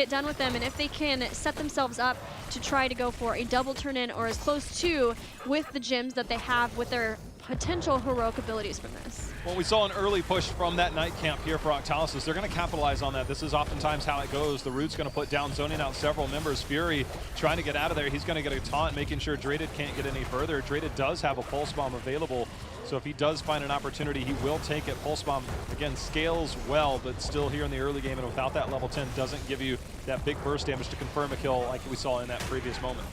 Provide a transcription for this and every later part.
get done with them, and if they can set themselves up to try to go for a double turn-in or as close to with the gems that they have with their potential heroic abilities from this. Well, we saw an early push from that night camp here for Octalysis. They're going to capitalize on that. This is oftentimes how it goes. The Root's going to put down, zoning out several members. Fury trying to get out of there. He's going to get a taunt, making sure Draded can't get any further. Draded does have a Pulse Bomb available, so if he does find an opportunity, he will take it. Pulse Bomb, again, scales well, but still here in the early game, and without that level 10, doesn't give you that big burst damage to confirm a kill like we saw in that previous moment.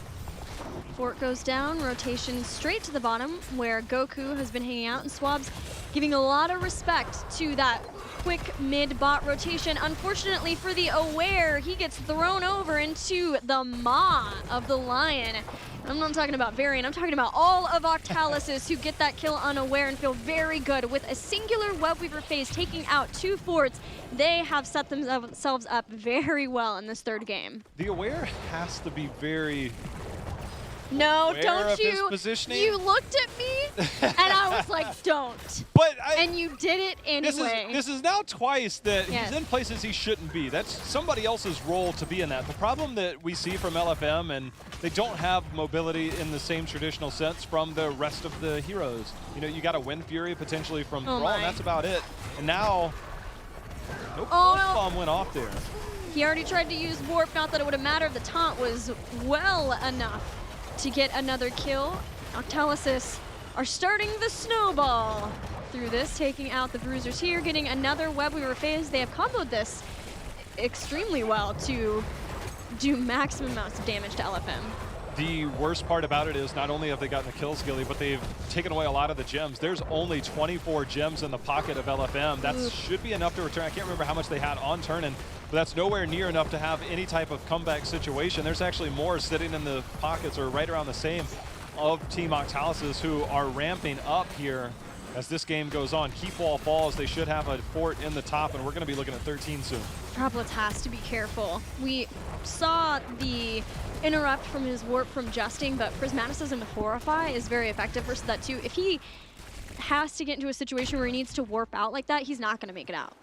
Fort goes down, rotation straight to the bottom where Goku has been hanging out, and Swab's giving a lot of respect to that quick mid-bot rotation. Unfortunately for the Aware, he gets thrown over into the maw of the Lion. And I'm not talking about Varian, I'm talking about all of Octalysis who get that kill unaware and feel very good. With a singular Webweaver phase taking out 2 forts, they have set themselves up very well in this third game. The Aware has to be very... No, don't you? You looked at me, and I was like, don't. But and you did it anyway. This is now twice that yes. he's in places he shouldn't be. That's somebody else's role to be in that. The problem that we see from LFM, and they don't have mobility in the same traditional sense from the rest of the heroes. You know, you got a Wind Fury potentially from Thrall, and that's about it. And now, no Pulse Bomb went off there. He already tried to use Warp, not that it would have mattered. The taunt was well enough to get another kill. Octalysis are starting the snowball through this, taking out the Bruisers here, getting another Webweaver phase. They have comboed this extremely well to do maximum amounts of damage to LFM. The worst part about it is not only have they gotten the kills, Gilly, but they've taken away a lot of the gems. There's only 24 gems in the pocket of LFM. That should be enough to return. I can't remember how much they had on turn-in, but that's nowhere near enough to have any type of comeback situation. There's actually more sitting in the pockets, or right around the same, of Team Octalysis, who are ramping up here as this game goes on. Keep wall falls. They should have a fort in the top, and we're going to be looking at 13 soon. Droplets has to be careful. We saw the interrupt from his warp from Justing, but Prismaticism Horrify is very effective versus that too. If he has to get into a situation where he needs to warp out like that, he's not going to make it out.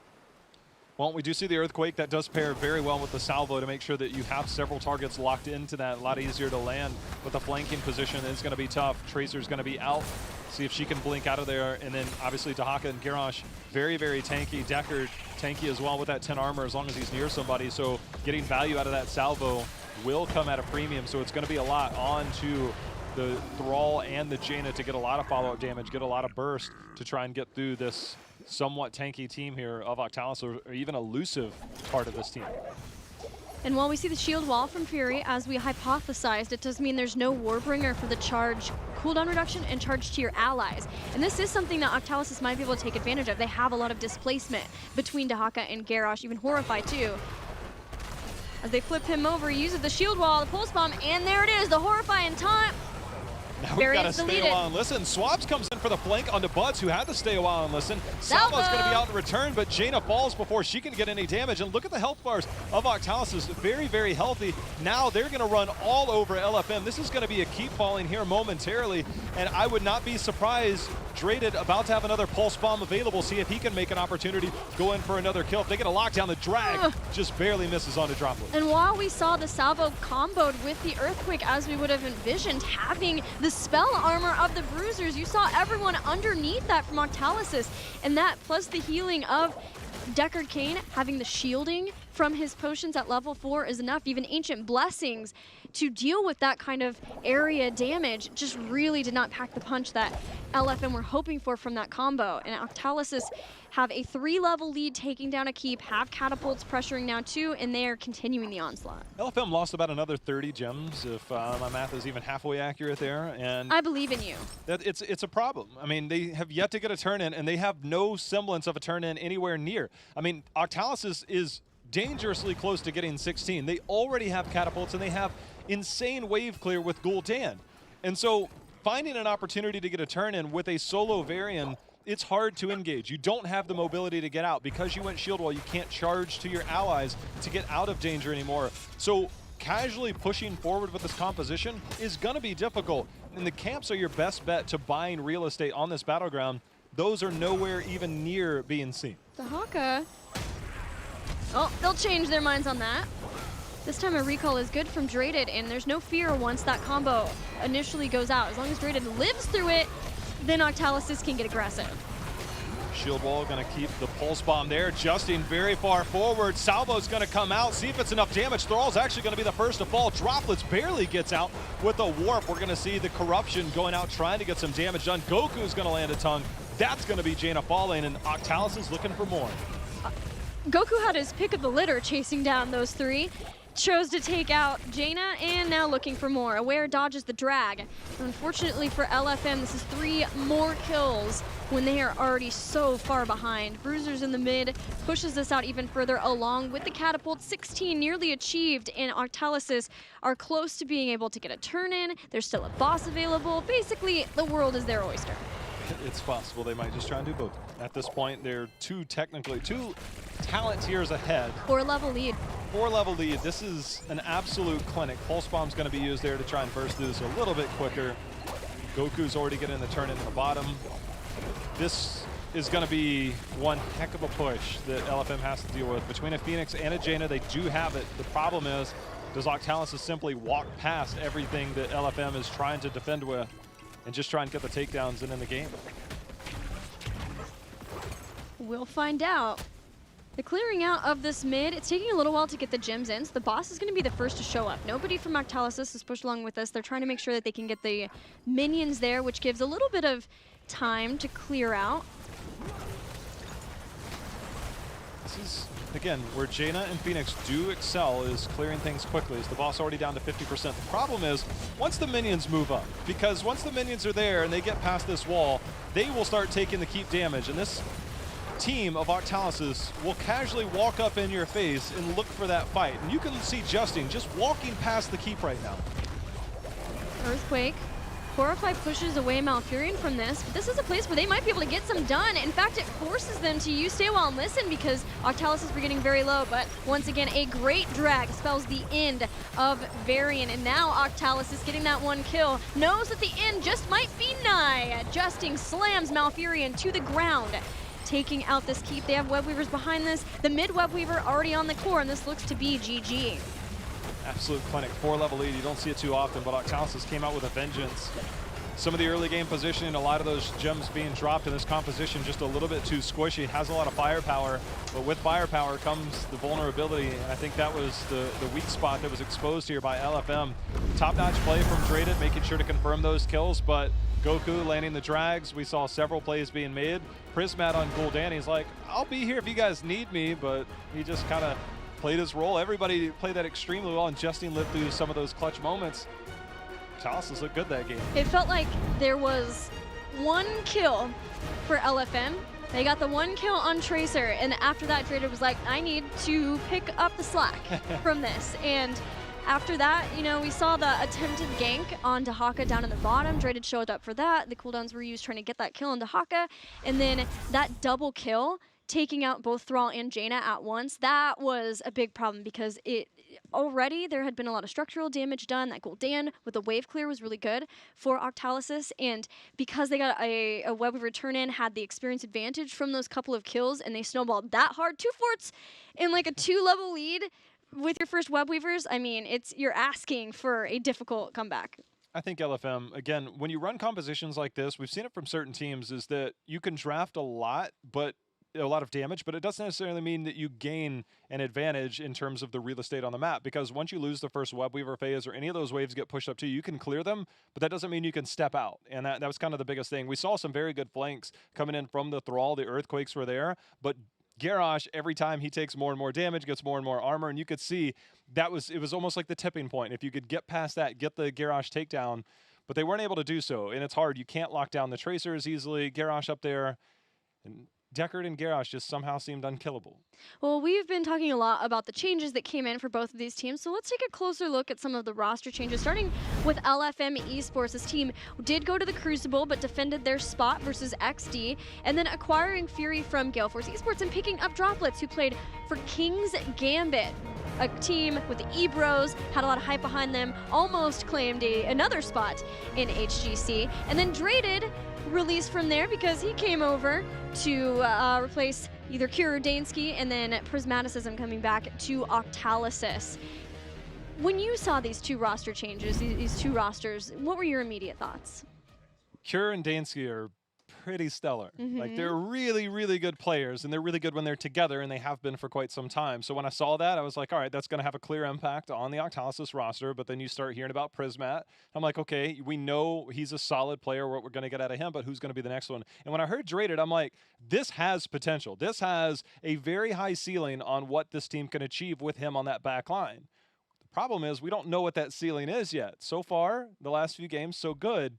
Well, we do see the Earthquake. That does pair very well with the Salvo to make sure that you have several targets locked into that. A lot easier to land with the flanking position. It's going to be tough. Tracer's going to be out. See if she can blink out of there. And then obviously Dahaka and Garrosh, very, very tanky. Decker, tanky as well with that 10 armor as long as he's near somebody. So getting value out of that Salvo will come at a premium. So it's going to be a lot on to the Thrall and the Jaina to get a lot of follow-up damage, get a lot of burst to try and get through this somewhat tanky team here of Octalysis, or even elusive part of this team. And while we see the shield wall from Fury, as we hypothesized, it does mean there's no Warbringer for the charge cooldown reduction and charge to your allies. And this is something that Octalysis might be able to take advantage of. They have a lot of displacement between Dahaka and Garrosh, even Horrify too. As they flip him over, he uses the shield wall, the Pulse Bomb, and there it is, the Horrify and taunt. Now we've got to stay a while and listen. Swabs comes in for the flank onto Butts, who had to stay a while and listen. Salvo's going to be out in return, but Jaina falls before she can get any damage. And look at the health bars of Octalysis, very, very healthy. Now they're going to run all over LFM. This is going to be a keep falling here momentarily, and I would not be surprised. Draded about to have another Pulse Bomb available. See if he can make an opportunity, go in for another kill. If they get a lockdown, the drag just barely misses onto Droplet. And while we saw the Salvo comboed with the Earthquake as we would have envisioned, having the spell armor of the Bruisers, you saw everyone underneath that from Octalysis. And that plus the healing of Deckard Cain, having the shielding from his potions at level 4 is enough. Even Ancient Blessings to deal with that kind of area damage just really did not pack the punch that LFM were hoping for from that combo. And Octalysis have a 3-level lead taking down a keep, have catapults pressuring now too, and they are continuing the onslaught. LFM lost about another 30 gems, if my math is even halfway accurate there. And I believe in you. It's a problem. I mean, they have yet to get a turn-in, and they have no semblance of a turn-in anywhere near. I mean, Octalysis is dangerously close to getting 16. They already have catapults, and they have insane wave clear with Gul'dan. And so finding an opportunity to get a turn-in with a solo Varian, it's hard to engage. You don't have the mobility to get out. Because you went shield wall, you can't charge to your allies to get out of danger anymore. So casually pushing forward with this composition is going to be difficult. And the camps are your best bet to buying real estate on this battleground. Those are nowhere even near being seen. Dahaka. Oh, they'll change their minds on that. This time a recall is good from Draded, and there's no fear once that combo initially goes out. As long as Draded lives through it, then Octalysis can get aggressive. Shield wall going to keep the pulse bomb there. Justin very far forward. Salvo's going to come out, see if it's enough damage. Thrall's actually going to be the first to fall. Droplets barely gets out with a warp. We're going to see the corruption going out, trying to get some damage done. Goku's going to land a tongue. That's going to be Jaina falling, and Octalysis looking for more. Goku had his pick of the litter chasing down those three. Chose to take out Jaina, and now looking for more. Aware dodges the drag. Unfortunately for LFM, this is 3 more kills when they are already so far behind. Bruisers in the mid pushes this out even further, along with the catapult. 16 nearly achieved, and Octalysis are close to being able to get a turn in. There's still a boss available. Basically, the world is their oyster. It's possible they might just try and do both. At this point, they're two talent tiers ahead. 4-level lead. 4-level lead. This is an absolute clinic. Pulse Bomb's going to be used there to try and burst through this a little bit quicker. Goku's already getting the turn into the bottom. This is going to be one heck of a push that LFM has to deal with. Between a Phoenix and a Jaina, they do have it. The problem is, does Octalysis simply walk past everything that LFM is trying to defend with and just try and get the takedowns and in the game? We'll find out. The clearing out of this mid, it's taking a little while to get the gems in, so the boss is going to be the first to show up. Nobody from Octalysis is pushed along with us. They're trying to make sure that they can get the minions there, which gives a little bit of time to clear out. This is, again, where Jaina and Phoenix do excel, is clearing things quickly. Is the boss already down to 50%? The problem is, once the minions move up, because once the minions are there and they get past this wall, they will start taking the keep damage, and this team of Octalysis will casually walk up in your face and look for that fight. And you can see Justin just walking past the keep right now. Earthquake. Horrify pushes away Malfurion from this, but this is a place where they might be able to get some done. In fact, it forces them to use Stay While and Listen because Octalysis were getting very low, but once again, a great drag spells the end of Varian, and now Octalysis getting that 1 kill, knows that the end just might be nigh. Justin slams Malfurion to the ground, taking out this keep. They have Web Weavers behind this. The mid Web Weaver already on the core, and this looks to be GG. Absolute clinic, 4-level lead. You don't see it too often, but Octalysis came out with a vengeance. Some of the early game positioning, a lot of those gems being dropped in this composition just a little bit too squishy. Has a lot of firepower, but with firepower comes the vulnerability, and I think that was the weak spot that was exposed here by LFM. Top-notch play from Draded, making sure to confirm those kills, but Goku landing the drags. We saw several plays being made. Prismat on Gul'dan, he's like, I'll be here if you guys need me, but he just kind of played his role. Everybody played that extremely well, and Justine lived through some of those clutch moments. Octalysis looked good that game. It felt like there was 1 kill for LFM. They got the 1 kill on Tracer, and after that, Draded was like, I need to pick up the slack from this. And after that, you know, we saw the attempted gank onto Haka down in the bottom. Draded showed up for that. The cooldowns were used trying to get that kill onto Haka. And then that double kill, taking out both Thrall and Jaina at once, that was a big problem because already there had been a lot of structural damage done. That Gul'dan with the wave clear was really good for Octalysis, and because they got a Web Weaver turn in, had the experience advantage from those couple of kills, and they snowballed that hard. 2 forts in like a 2-level lead with your first Web Weavers. I mean, you're asking for a difficult comeback. I think LFM, again, when you run compositions like this, we've seen it from certain teams, is that you can draft a lot of damage, but it doesn't necessarily mean that you gain an advantage in terms of the real estate on the map, because once you lose the first Web Weaver phase or any of those waves get pushed up to you, you can clear them, but that doesn't mean you can step out, and that was kind of the biggest thing. We saw some very good flanks coming in from the Thrall. The Earthquakes were there, but Garrosh, every time he takes more and more damage, gets more and more armor, and you could see it was almost like the tipping point. If you could get past that, get the Garrosh takedown, but they weren't able to do so, and it's hard. You can't lock down the Tracers easily. Garrosh up there, and Deckard and Garrosh just somehow seemed unkillable. Well, we've been talking a lot about the changes that came in for both of these teams, so let's take a closer look at some of the roster changes, starting with LFM Esports. This team did go to the Crucible, but defended their spot versus XD, and then acquiring Fury from Gale Force Esports and picking up Droplets, who played for King's Gambit, a team with the Ebros, had a lot of hype behind them, almost claimed another spot in HGC, and then Draded released from there because he came over to replace either Kira or Dansky, and then Prismaticism coming back to Octalysis. When you saw these two roster changes, these two rosters, what were your immediate thoughts? Cure and Dansky are pretty stellar. Like, they're really, really good players, and they're really good when they're together, and they have been for quite some time. So when I saw that, I was like, all right, that's going to have a clear impact on the Octalysis roster. But then you start hearing about Prismat. I'm like, okay, we know he's a solid player, what we're going to get out of him, but who's going to be the next one? And when I heard Draded, I'm like, this has potential. This has a very high ceiling on what this team can achieve with him on that back line. The problem is we don't know what that ceiling is yet. So far, the last few games, so good.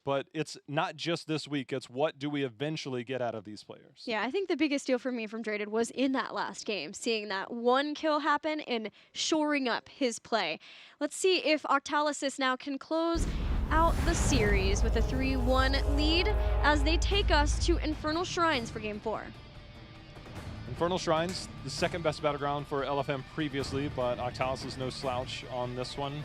But it's not just this week. It's what do we eventually get out of these players. Yeah, I think the biggest deal for me from Draded was in that last game, seeing that one kill happen and shoring up his play. Let's see if Octalysis now can close out the series with a 3-1 lead as they take us to Infernal Shrines for Game 4. Infernal Shrines, the second best battleground for LFM previously, but Octalysis no slouch on this one.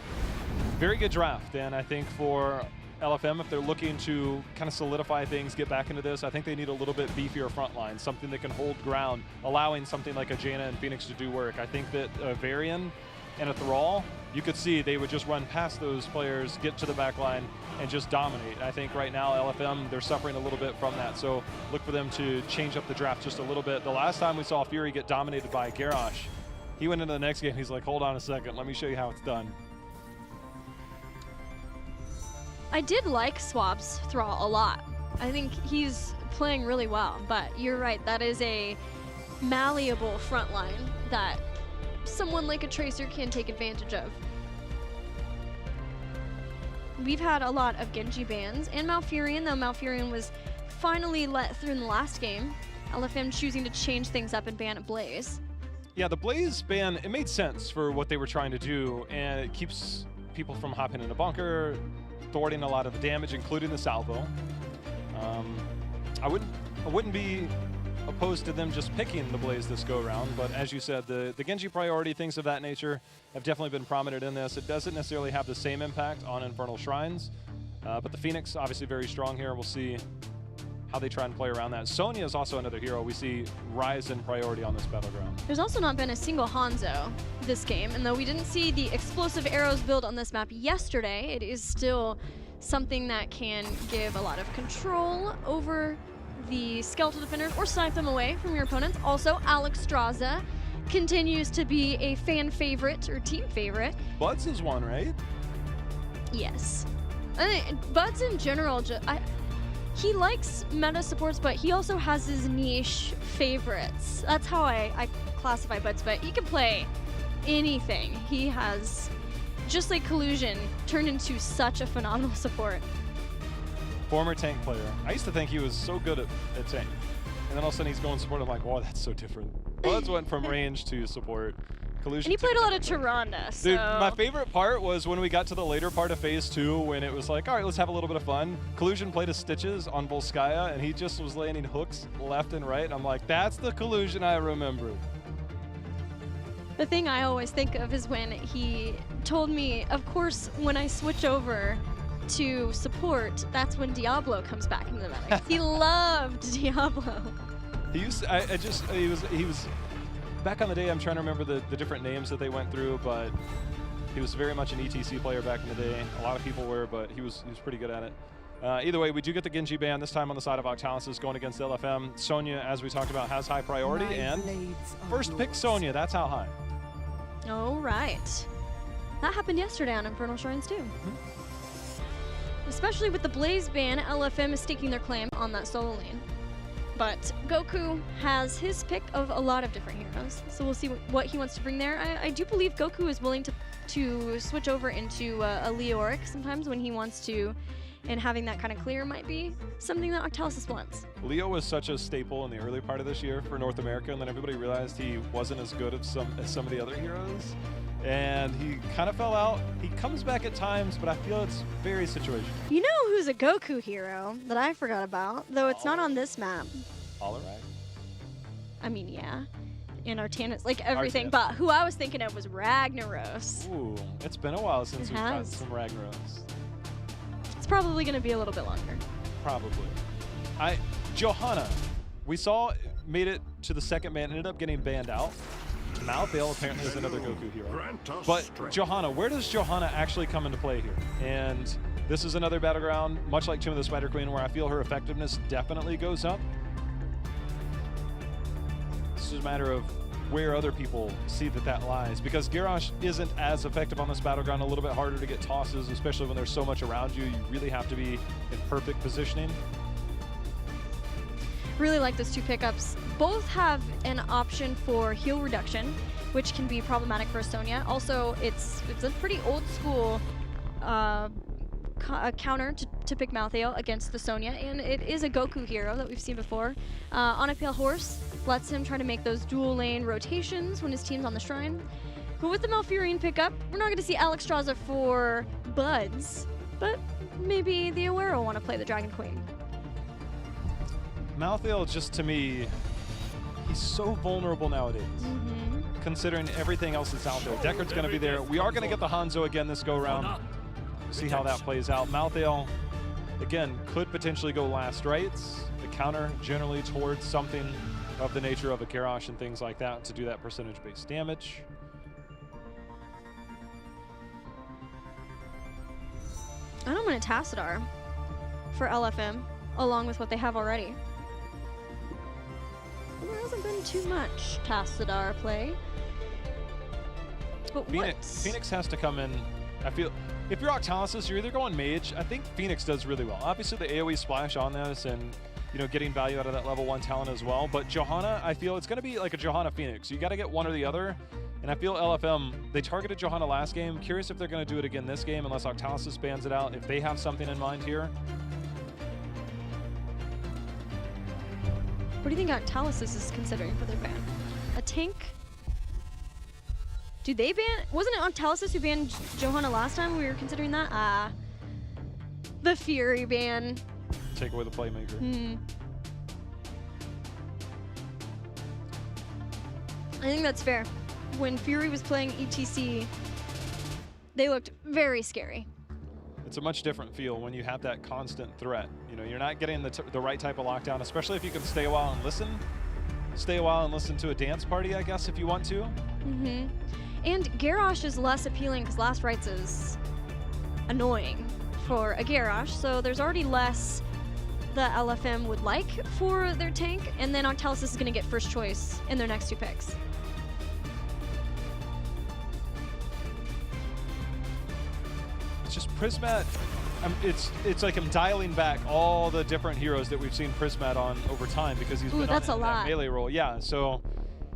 Very good draft, and I think for LFM, if they're looking to kind of solidify things, get back into this, I think they need a little bit beefier front line, something that can hold ground, allowing something like a Jaina and Phoenix to do work. I think that a Varian and a Thrall, you could see they would just run past those players, get to the back line, and just dominate. I think right now, LFM, they're suffering a little bit from that, so look for them to change up the draft just a little bit. The last time we saw Fury get dominated by Garrosh, he went into the next game, he's like, hold on a second, let me show you how it's done. I did like Swab's Thrall a lot. I think he's playing really well, but you're right, that is a malleable front line that someone like a Tracer can take advantage of. We've had a lot of Genji bans and Malfurion, though Malfurion was finally let through in the last game. LFM choosing to change things up and ban Blaze. Yeah, the Blaze ban, it made sense for what they were trying to do, and it keeps people from hopping in a bunker, thwarting a lot of the damage, including the salvo. I wouldn't be opposed to them just picking the Blaze this go around, but as you said, the Genji priority, things of that nature, have definitely been prominent in this. It doesn't necessarily have the same impact on Infernal Shrines, but the Phoenix obviously very strong here. We'll see how they try and play around that. Sonya is also another hero we see rise in priority on this battleground. There's also not been a single Hanzo this game, and though we didn't see the explosive arrows build on this map yesterday, it is still something that can give a lot of control over the skeletal defenders or snipe them away from your opponents. Also, Alex Straza continues to be a fan favorite or team favorite. Buds is one, right? Yes. I think Buds in general, he likes meta supports, but he also has his niche favorites. That's how I classify Buds, but he can play anything. He has, just like Collusion, turned into such a phenomenal support. Former tank player. I used to think he was so good at tank. And then all of a sudden he's going support. I'm like, wow, that's so different. Buds went from range to support. Collusion, and he played a lot of Tyrande, so... Dude, my favorite part was when we got to the later part of Phase 2 when it was like, all right, let's have a little bit of fun. Collusion played a Stitches on Volskaya, and he just was landing hooks left and right. And I'm like, that's the Collusion I remember. The thing I always think of is when he told me, of course, when I switch over to support, that's when Diablo comes back into the meta. He loved Diablo. He used to, he was back on the day. I'm trying to remember the different names that they went through, but he was very much an ETC player back in the day. A lot of people were, but he was pretty good at it. Either way, we do get the Genji ban, this time on the side of Octalysis going against LFM. Sonya, as we talked about, has high priority, and first pick Sonya, that's how high. All right. That happened yesterday on Infernal Shrines too. Especially with the Blaze ban, LFM is staking their claim on that solo lane. But Goku has his pick of a lot of different heroes, so we'll see what he wants to bring there. I do believe Goku is willing to switch over into a Leoric sometimes when he wants to, and having that kind of clear might be something that Octalysis wants. Leo was such a staple in the early part of this year for North America, and then everybody realized he wasn't as good as some of the other heroes, and he kind of fell out. He comes back at times, but I feel it's very situational. You know who's a Goku hero that I forgot about, though it's not on this map. All right. I mean, yeah. And Artanis, like everything, but who I was thinking of was Ragnaros. Ooh, it's been a while since we've had some Ragnaros. It's probably going to be a little bit longer. Probably. Johanna, we saw made it to the second ban, ended up getting banned out. Malthael apparently is another Goku hero. But Johanna, where does Johanna actually come into play here? And this is another battleground, much like Tomb of the Spider Queen, where I feel her effectiveness definitely goes up. This is a matter of where other people see that lies, because Garrosh isn't as effective on this battleground, a little bit harder to get tosses, especially when there's so much around you. You really have to be in perfect positioning. Really like those two pickups. Both have an option for heal reduction, which can be problematic for Sonya. Also, it's a pretty old school counter to pick Malthael against the Sonya, and it is a Goku hero that we've seen before. On a Pale Horse lets him try to make those dual lane rotations when his team's on the Shrine. But with the Malfurion pickup, we're not going to see Alexstrasza for Buds, but maybe the Aware will want to play the Dragon Queen. Malthael, just to me, he's so vulnerable nowadays, considering everything else that's out there. Deckard's going to be there. We are going to get the Hanzo again this go-around. See how that plays out. Malthael, again, could potentially go last rights. The counter generally towards something of the nature of a Garrosh and things like that to do that percentage-based damage. I don't want a Tassadar for LFM, along with what they have already. There hasn't been too much Tassadar play. But Phoenix has to come in. I feel if you're Octalysis, you're either going Mage. I think Phoenix does really well. Obviously, the AoE splash on this and getting value out of that level 1 talent as well. But Johanna, I feel it's going to be like a Johanna Phoenix. You got to get one or the other. And I feel LFM, they targeted Johanna last game. Curious if they're going to do it again this game, unless Octalysis bans it out, if they have something in mind here. What do you think Octalysis is considering for their ban? A tank? Do they ban? Wasn't it Octalysis who banned Johanna last time? We were considering that? The Fury ban. Take away the playmaker. I think that's fair. When Fury was playing ETC, they looked very scary. It's a much different feel when you have that constant threat. You're not getting the right type of lockdown, especially if you can stay a while and listen. Stay a while and listen to a dance party, I guess, if you want to. And Garrosh is less appealing because Last Rites is annoying for a Garrosh, so there's already less that LFM would like for their tank, and then Octalysis is going to get first choice in their next 2 picks. It's just Prismat. It's like I'm dialing back all the different heroes that we've seen Prismat on over time because he's been on that melee role. Yeah, so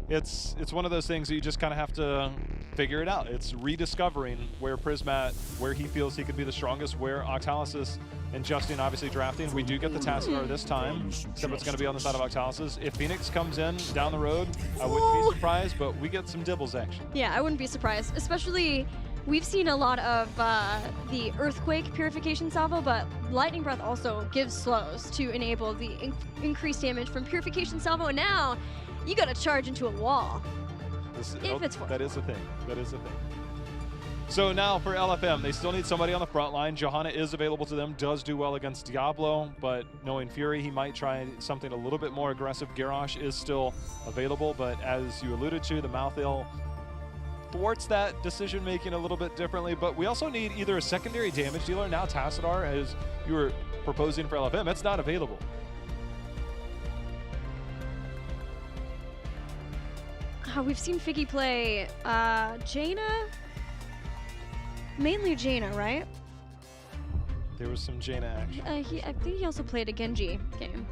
it's one of those things that you just kind of have to figure it out. It's rediscovering where Prismat, where he feels he could be the strongest, where Octalysis and Justin obviously drafting. We do get the Tassadar this time, except it's going to be on the side of Octalysis. If Phoenix comes in down the road, I wouldn't be surprised, but we get some Dibbles action. Yeah, I wouldn't be surprised, especially we've seen a lot of the Earthquake Purification salvo, but Lightning Breath also gives slows to enable the increased damage from Purification salvo, and now you got to charge into a wall. That is a thing. That is a thing. So now for LFM, they still need somebody on the front line. Johanna is available to them, does do well against Diablo, but knowing Fury, he might try something a little bit more aggressive. Garrosh is still available, but as you alluded to, the Malthael thwarts that decision-making a little bit differently, but we also need either a secondary damage dealer. Now Tassadar, as you were proposing for LFM, it's not available. We've seen Figgy play Jaina, mainly Jaina, right? There was some Jaina action. I think he also played a Genji game.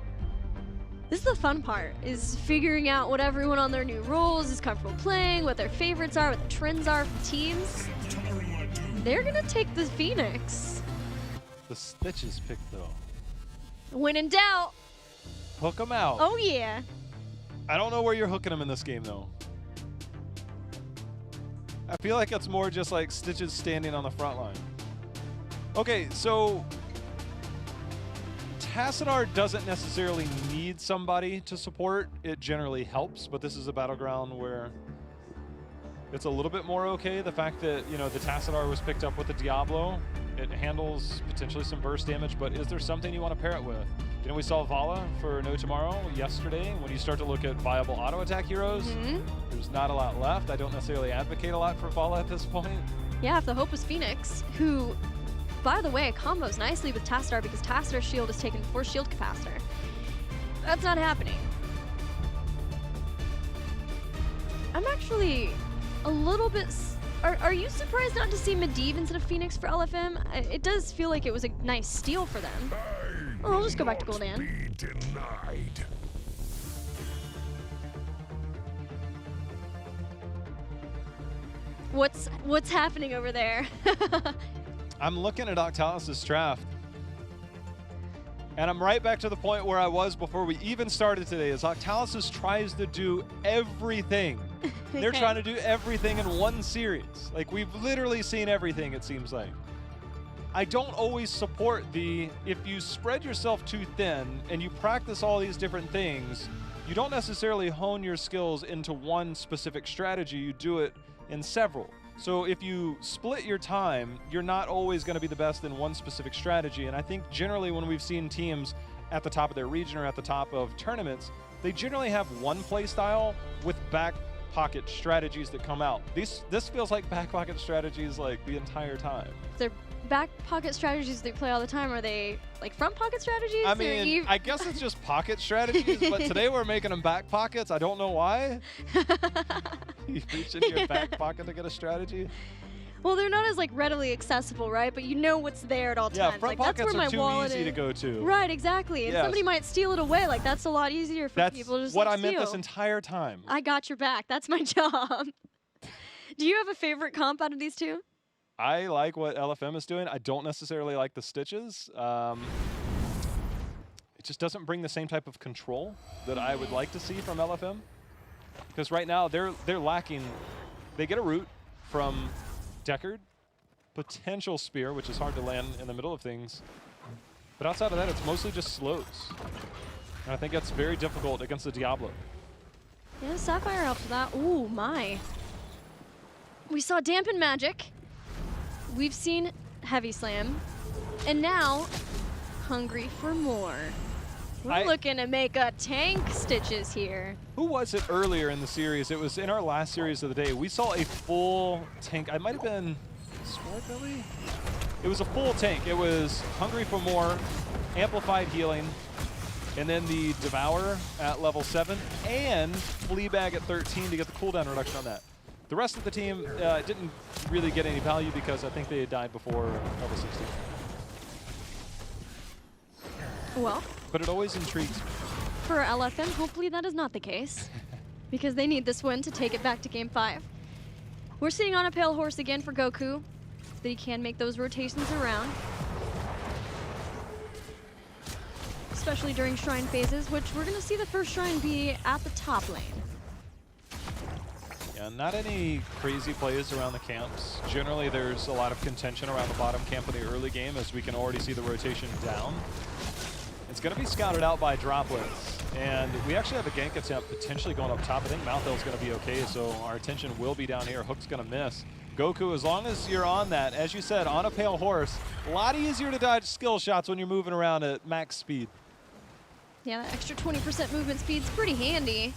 This is the fun part, is figuring out what everyone on their new roles is comfortable playing, what their favorites are, what the trends are for teams. They're gonna take the Phoenix. The Stitches pick though. When in doubt. Hook them out. Oh yeah. I don't know where you're hooking them in this game though. I feel like it's more just like Stitches standing on the front line. Okay, so Tassadar doesn't necessarily need somebody to support. It generally helps, but this is a battleground where it's a little bit more okay. The fact that, the Tassadar was picked up with the Diablo, it handles potentially some burst damage, but is there something you want to pair it with? You know, we saw Vala for No Tomorrow yesterday. When you start to look at viable auto attack heroes, there's not a lot left. I don't necessarily advocate a lot for Vala at this point. Yeah, if the hope was Phoenix, who, by the way, combos nicely with Tassadar because Tassadar's shield is taken for shield capacitor. That's not happening. I'm actually a little bit... Are you surprised not to see Medivh instead of Phoenix for LFM? It does feel like it was a nice steal for them. Oh, I'll just go back to Gul'dan. What's happening over there? I'm looking at Octalysis' draft, and I'm right back to the point where I was before we even started today, as Octalysis tries to do everything. They're trying to do everything in one series. Like, we've literally seen everything, it seems like. I don't always support if you spread yourself too thin and you practice all these different things, you don't necessarily hone your skills into one specific strategy, you do it in several. So if you split your time, you're not always going to be the best in one specific strategy. And I think generally when we've seen teams at the top of their region or at the top of tournaments, they generally have one play style with back pocket strategies that come out. This feels like back pocket strategies like the entire time. They're back pocket strategies they play all the time. Are they like front pocket strategies? I mean, I guess it's just pocket strategies, but today we're making them back pockets. I don't know why. You reach into your back pocket to get a strategy. Well, they're not as like readily accessible, right? But you know what's there at all yeah, times. Front like, pockets that's where are my too wallet easy is. to go to. Right, exactly. And somebody might steal it away. Like, that's a lot easier for people to just what like, I meant steal. this entire time. I got your back. That's my job. Do you have a favorite comp out of these two? I like what LFM is doing. I don't necessarily like the stitches. It just doesn't bring the same type of control that I would like to see from LFM. Because right now they're lacking. They get a root from Deckard, potential spear, which is hard to land in the middle of things. But outside of that, it's mostly just slows. And I think that's very difficult against the Diablo. Yeah, Sapphire helped with that. Ooh, my. We saw Dampen Magic. We've seen Heavy Slam. And now, hungry for more. We're looking to make a tank Stitches here. Who was it earlier in the series? It was in our last series of the day. We saw a full tank. I might have been Swartbelly? It was a full tank. It was hungry for more, amplified healing, and then the Devourer at level 7, and Fleabag at 13 to get the cooldown reduction on that. The rest of the team didn't really get any value because I think they had died before level 16. Well, but it always intrigues me. For LFM, hopefully that is not the case, because they need this win to take it back to Game 5. We're sitting on a pale horse again for Goku, that he can make those rotations around. Especially during Shrine phases, which we're going to see the first Shrine be at the top lane. Yeah, not any crazy plays around the camps. Generally, there's a lot of contention around the bottom camp in the early game, as we can already see the rotation down. It's going to be scouted out by Droplets, and we actually have a gank attempt potentially going up top. I think Malthael's going to be okay, so our attention will be down here. Hook's going to miss. Goku, as long as you're on that, as you said, on a pale horse, a lot easier to dodge skill shots when you're moving around at max speed. Yeah, that extra 20% movement speed's pretty handy.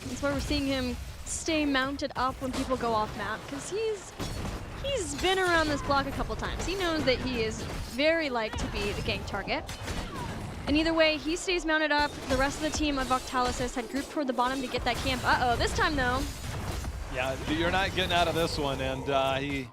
That's why we're seeing him stay mounted up when people go off map, because he's been around this block a couple times. He knows that he is very like to be the gank target. And either way, he stays mounted up. The rest of the team of Octalysis had grouped toward the bottom to get that camp. Uh-oh, this time though. Yeah, you're not getting out of this one, and he